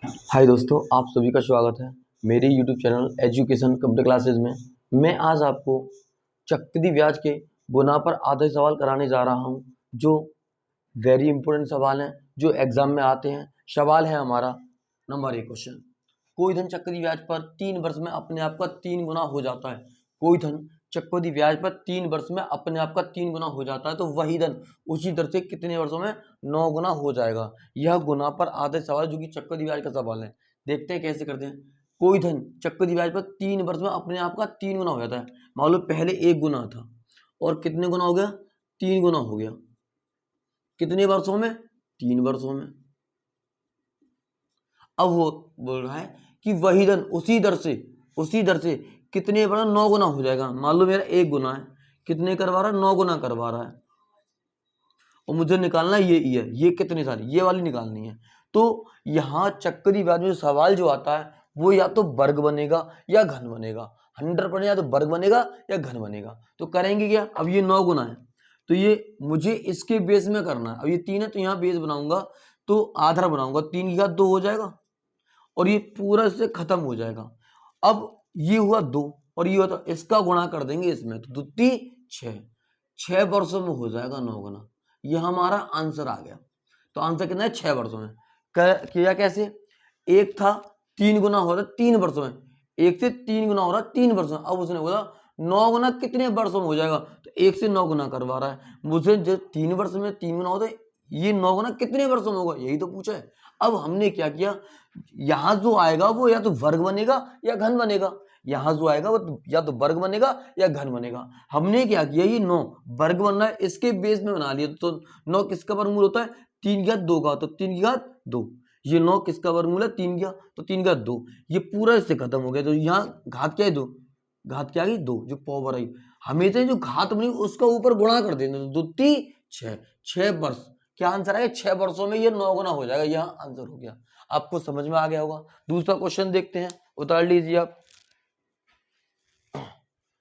हाय दोस्तों, आप सभी का स्वागत है मेरे YouTube channel education computer classes में। मैं आज आपको चक्रवृद्धि ब्याज के गुना पर आधे सवाल कराने जा रहा हूं, जो वेरी इंपॉर्टेंट सवाल हैं, जो एग्जाम में आते हैं। सवाल है हमारा नंबर 1 क्वेश्चन। कोई धन चक्रवृद्धि ब्याज पर 3 वर्ष में अपने आप का 3 गुना हो जाता है। कोई धन चक्रवृद्धि ब्याज पर 3 वर्ष में अपने आप का 3 गुना हो जाता है, तो वही धन उसी दर से कितने वर्षों में 9 गुना हो जाएगा। यह गुना पर आधे सवाल, जो कि चक्रवृद्धि ब्याज का सवाल है। देखते हैं कैसे करते हैं। कोई धन चक्रवृद्धि ब्याज पर 3 वर्ष में अपने आप का 3 गुना हो जाता है। मान लो पहले 1 गुना था और कितने गुना हो गया, 3 गुना हो गया। कितने वर्षों में, 3 वर्षों में। अब वो बोल रहा है कि वही धन उसी दर से कितने बड़ा 9 गुना हो जाएगा। मान लो मेरा 1 गुना है, कितने करवा रहा है, 9 गुना करवा रहा है। और मुझे निकालना ये कितनी सारी, ये वाली निकालनी है। तो यहाँ चक्करी ब्याज में सवाल जो आता है वो या तो वर्ग बनेगा या घन बनेगा। 100% या तो वर्ग बनेगा या घन बनेगा। तो करेंगे क्या, अब ये 9 गुना है तो ये मुझे इसके बेस में करना है। अब ये 3 है तो यहाँ बेस बनाऊंगा, तो आधा बनाऊंगा, 3 की घात 2 हो जाएगा और ये पूरा इससे खत्म हो जाएगा। अब ये हुआ 2 और ये हुआ, तो इसका गुणा कर देंगे इसमें, तो 2 6 6 वर्षों में हो जाएगा 9 गुना। ये हमारा आंसर आ गया। तो आंसर कितना है, 6 वर्षों में। किया कैसे, एक था 3 गुना हो रहा 3 वर्षों में, एक से 3 गुना हो रहा 3 वर्षों में। अब उसने बोला 9 गुना कितने वर्षों में हो जाएगा, तो एक से 9 गुना करवा रहा है मुझे। जब 3 वर्ष में 3 गुना होता है, ये 9 गुना कितने वर्षों में होगा, यही तो पूछा है। अब हमने क्या किया, यहां जो आएगा वो या तो वर्ग बनेगा या घन बनेगा। यहां जो आएगा वो या तो वर्ग बनेगा या घन बनेगा। हमने क्या किया, ये 9 वर्ग बनना है, इसके बेस में बना लिया। तो 9 किसका वर्गमूल होता है, 3 की घात 2 का, तो 3 की घात 2। ये 9 किसका वर्गमूल है, 3 का, तो 3 की घात 2। ये पूरा इससे खत्म हो गया। तो यहाँ घात क्या है, 2, घात क्या आ गई, 2, जो पावर आई। हमेशा जो घात बनी उसका ऊपर गुणा कर देना, तो 2 3 6, 6 वर्ष। क्या आंसर आएगा, 6 वर्षों में ये 9 गुना हो जाएगा। यह आंसर हो गया। आपको समझ में आ गया होगा। दूसरा क्वेश्चन देखते हैं, उतार लीजिए आप।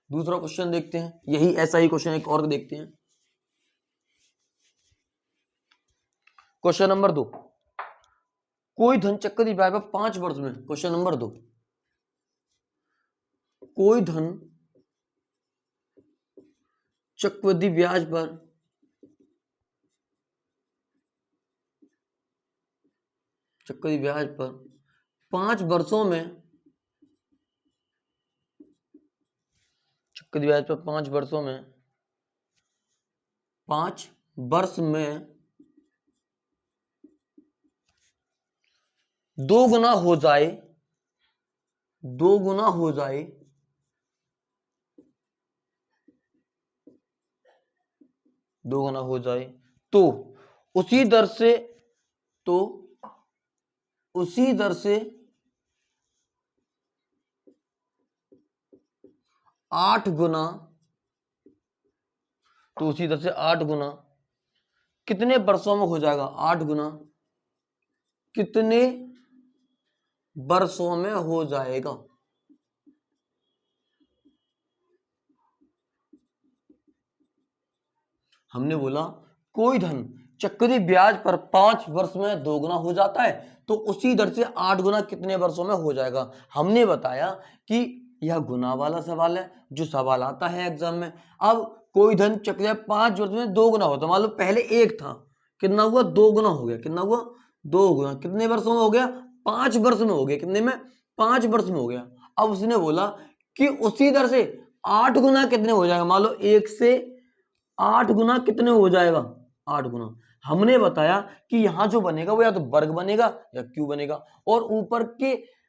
दूसरा क्वेश्चन देखते हैं, यही ऐसा ही क्वेश्चन एक और देखते हैं। Question number 2। कोई धन चक्रवृद्धि ब्याज पर 5 वर्ष में, क्वेश्चन नंबर 2, कोई धन चक्रवृद्धि ब्याज पर 5 वर्षों में, चक्रवृद्धि ब्याज पर 5 वर्षों में, 5 वर्ष में 2 गुना हो जाए, 2 गुना हो जाए, 2 गुना हो जाए, तो उसी दर से, तो उसी दर से 8 गुना, तो उसी दर से 8 गुना कितने वर्षों में हो जाएगा, 8 गुना कितने वर्षों में हो जाएगा। हमने बोला कोई धन चक्रवृद्धि ब्याज पर 5 वर्ष में 2 गुना हो जाता है, तो उसी दर से 8 गुना कितने वर्षों में हो जाएगा। हमने बताया कि यह गुना वाला सवाल है, जो सवाल आता है एग्जाम में। अब कोई धन चक्रवृद्धि 5 वर्ष में 2 गुना होता है। मान लो पहले 1 था, कितना हुआ, 2 गुना हो गया। कितना हुआ, 2 गुना। कितने वर्षों में हो गया, 5 वर्ष में हो गया। कितने में, 5 वर्ष में हो गया। अब उसने बोला कि उसी दर से 8 गुना कितने हो जाएगा। मान लो 1 से 8 गुना कितने हो जाएगा, 8 गुना। हमने बताया कि यहां जो बनेगा वो या तो वर्ग बनेगा या क्यू बनेगा, और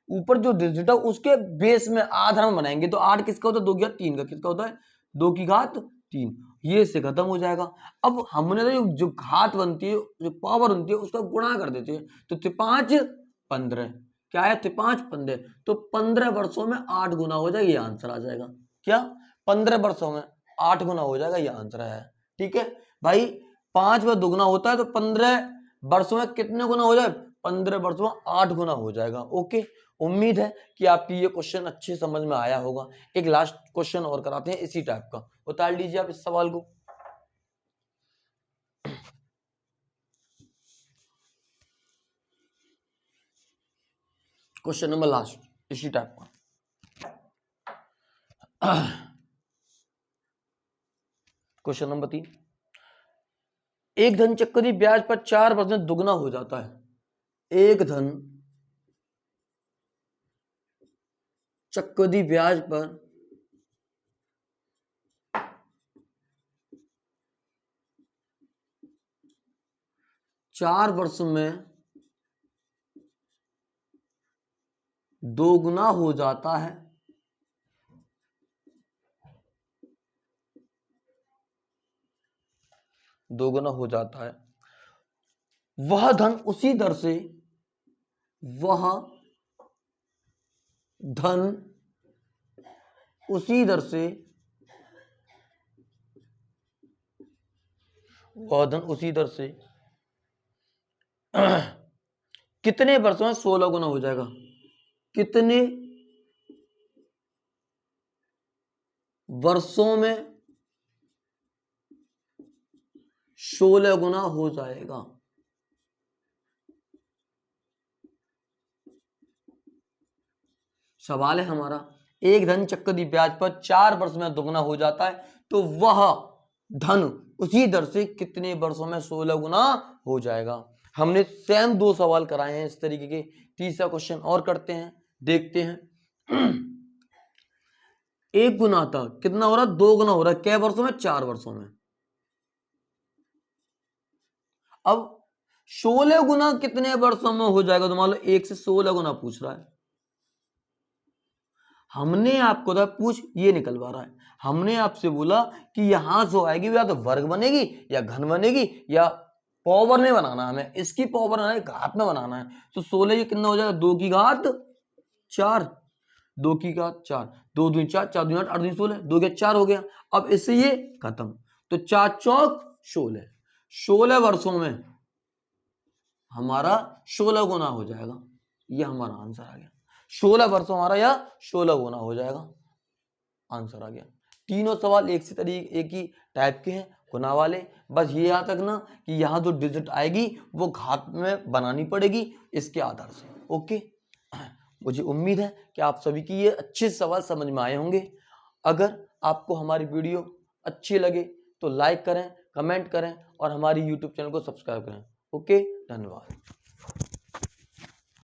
ऊपर जो डिजिट है उसके बेस में आधा हम बनाएंगे। तो 8 किसका होता है, 2 की घात 3 का। किसका होता है, 2 की घात 3। ये इससे खत्म हो जाएगा। अब हमने तो जो घात बनती है, जो पावर बनती है, उसका गुणा कर देते हैं। तो 5 15, क्या है, 5 15, तो 15 वर्षों में 8 गुना हो जाएगा। ये आंसर आ जाएगा। क्या, 15 वर्षों में 8 गुना हो जाएगा, ये आंसर है। ठीक है भाई, 5 में दुगना होता है, तो 15 वर्षों में कितने गुना हो जाए, 15 वर्षों में 8 गुना हो जाएगा। ओके, उम्मीद है कि आपकी ये क्वेश्चन अच्छे समझ में आया होगा। एक लास्ट क्वेश्चन और कराते हैं इसी टाइप का, उतार लीजिए आप इस सवाल को। क्वेश्चन नंबर लास्ट इसी टाइप का। क्वेश्चन नंबर 3, एक धन चक्रवृद्धि ब्याज पर 4% दुगना हो जाता है। एक धन चक्रवृद्धि ब्याज पर 4 वर्ष में दोगुना हो जाता है। दोगुना हो जाता है। वह धन उसी दर से, वह धन उसी दर से, वह धन उसी दर से कितने वर्षों में 16 गुना हो जाएगा? कितने वर्षों में 16 गुना हो जाएगा? सवाल है हमारा, एक धन चक्रवृद्धि ब्याज पर 4 वर्ष में दुगना हो जाता है, तो वह धन उसी दर से कितने वर्षों में 16 गुना हो जाएगा। हमने सेम 2 सवाल कराए हैं इस तरीके के। तीसरा क्वेश्चन और करते हैं, देखते हैं। 1 गुना था, कितना हो रहा? 2 गुना हो रहा है। कै वर्षों में? 4 वर्षों में। अब 16 गुना कितने वर्षों में हो जाएगा? तो मान लो 1 से 16 गुना पूछ रहा है। हमने आपको तो पूछ ये निकलवा रहा है, हमने आपसे बोला कि यहां जो आएगी वो या तो वर्ग बनेगी या घन बनेगी या पावर में बनाना, हमें इसकी पावर बनाना है, घात में बनाना है। तो 16 ये कितना हो जाएगा? 2 की घात 4, 2 की घात 4, 2 दूनी 4, 4 दूनी 8, 8 दूनी 16, 2 के 4 हो गया। अब इससे ये खत्म, तो 4 चौक 16, 16 वर्षों में हमारा 16 गुना हो जाएगा। ये हमारा आंसर आ गया। 16 वर्षों हमारा या 16 गुना हो जाएगा, आंसर आ गया। तीनों सवाल एक से तरीके एक ही टाइप के हैं, गुना वाले। बस ये याद रखना कि यहाँ जो डिजिट आएगी वो घात में बनानी पड़ेगी इसके आधार से। ओके, मुझे उम्मीद है कि आप सभी की ये अच्छे सवाल समझ में आए होंगे। अगर आपको हमारी वीडियो अच्छी लगे तो लाइक करें, कमेंट करें और हमारी यूट्यूब चैनल को सब्सक्राइब करें। ओके, धन्यवाद।